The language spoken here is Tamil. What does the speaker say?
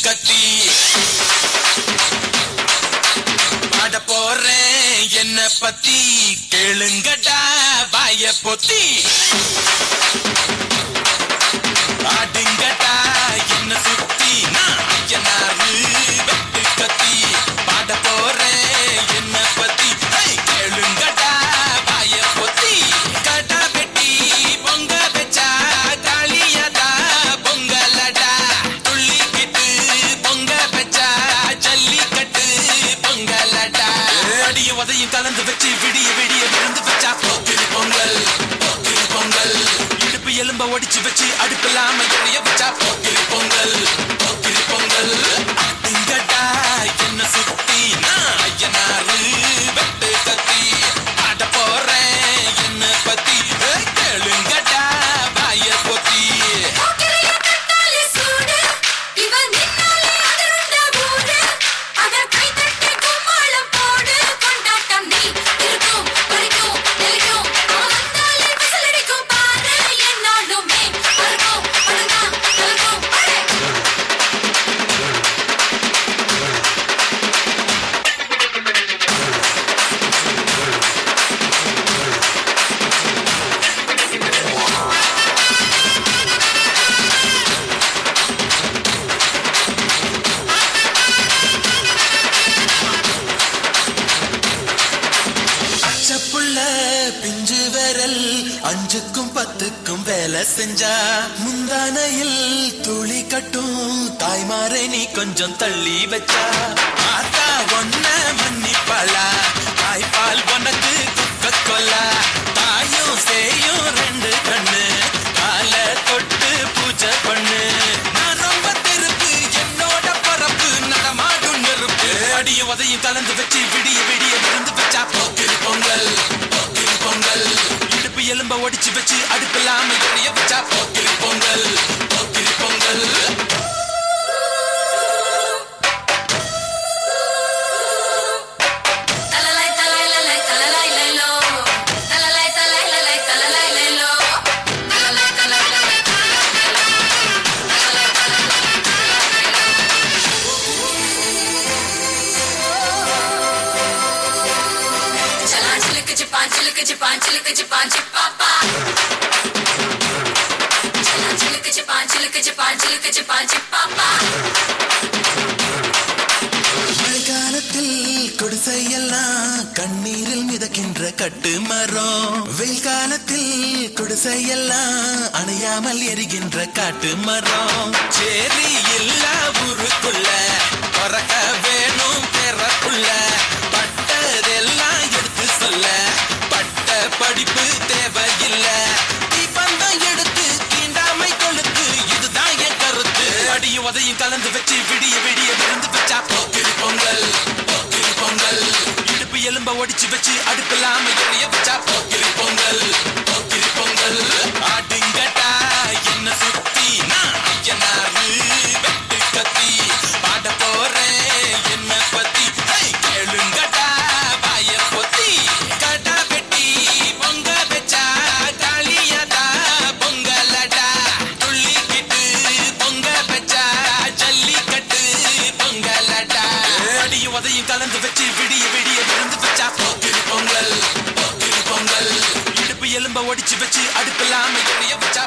கத்தி பாட போறேன் என்ன பத்தி கேளுங்கடா வாய பொத்தி ஆடுங்கடா என்ன சுத்தி நான் ஐயனாரு வெட்டு கத்தி பாட போறேன் என்ன பத்தி கேளுங்கடா வாய பொத்தி கடா வெட்டி பொங்க வச்சா காளியதா பொங்கலடா துள்ளிக்கிட்டு பொங்க வச்சா ஜல்லிக்கட்டு பொங்கலடா அடியும் உதையும் கலந்து வச்சு விடிய விடிய விழுந்து வச்சா போக்கிரி பொங்கல் போக்கிரி பொங்கல் இடுப்பு எலும்ப ஒடிச்சு வச்சு அடுப்பில்லாம எரிய வச்சா போக்கிரி பொங்கல் போக்கிரி பொங்கல் ஆடுங்கடா என்ன சுத்தி நான் ஐயனாரு வெட்டு கத்தி ஆட போறேன் என்ன பத்தி கேளுங்கடா வாய பொத்தி பிஞ்சு விரல் அஞ்சுக்கும் பத்துக்கும் வேலை செஞ்சா முந்தானையில் துளி கட்டும் தாய்மாரை நீ கொஞ்சம் தள்ளி வச்சா ஆத்தா ஒன்ன மன்னிப்பாளா தாய்ப்பால் உனக்கு குக்க கொல்லா தாயும் சேயும் ரெண்டு கண்ணு கால தொட்டு பூஜை பண்ணு நான் ரொம்ப தெருப்பு என்னோட பரப்பு நடமாடும் நெருப்பு அடியும் உதையும் கலந்து வச்சு விடிய விடிய விழுந்து வச்சா போக்கிரி பொங்கல் பொங்கல் இடுப்பு எலும்ப ஒடிச்சு வச்சு அடுப்பில்லாம எரிய வச்சா போக்கிரி பொங்கல் போக்கிரி பொங்கல் மழைக்காலத்தில் குடிசையெல்லாம் கண்ணீரில் மிதக்கின்ற கட்டு மரம் வெயில் காலத்தில் குடிசையெல்லாம் அணையாமல் எரிகின்ற காட்டு மரம் சேரி இல்லா ஊருக்குள்ள பறக்க வேணும் பெறக்குள்ள பட்டதெல்லாம் எடுத்து சொல்ல பட்ட படிப்பு தேவையில்ல தீபந்தம் எடுத்து தீண்டாமை கொளுத்து இதுதான் என் கருத்து அடியும் உதையும் கலந்து வச்சு விடிய விடிய விழுந்து வச்சா போக்கிரி பொங்கல் போக்கிரி பொங்கல் இடுப்பு எலும்ப ஒடிச்சு வச்சு அடுப்பில்லாம எரிய வச்சா போக்கிரி பொங்கல் போக்கிரி பொங்கல் ஆடுங்கடா என்ன சுத்தி நான் ஐயனாரு வெட்டு கத்தி பாட போறேன் என்ன பத்தி கேளுங்கடா வாய பொத்தி கடா வெட்டி பொங்க வச்சா காளியதா பொங்கலடா துள்ளிக்கிட்டு பொங்க வச்சா ஜல்லிக்கட்டு பொங்கலடா அடியும் உதையும் கலந்து வச்சு விடிய விடிய விழுந்து வச்சா போக்கிரி பொங்கல் போக்கிரி பொங்கல் இடுப்பு எலும்ப ஒடிச்சு வச்சு அடுப்பில்லாம எரிய வச்சா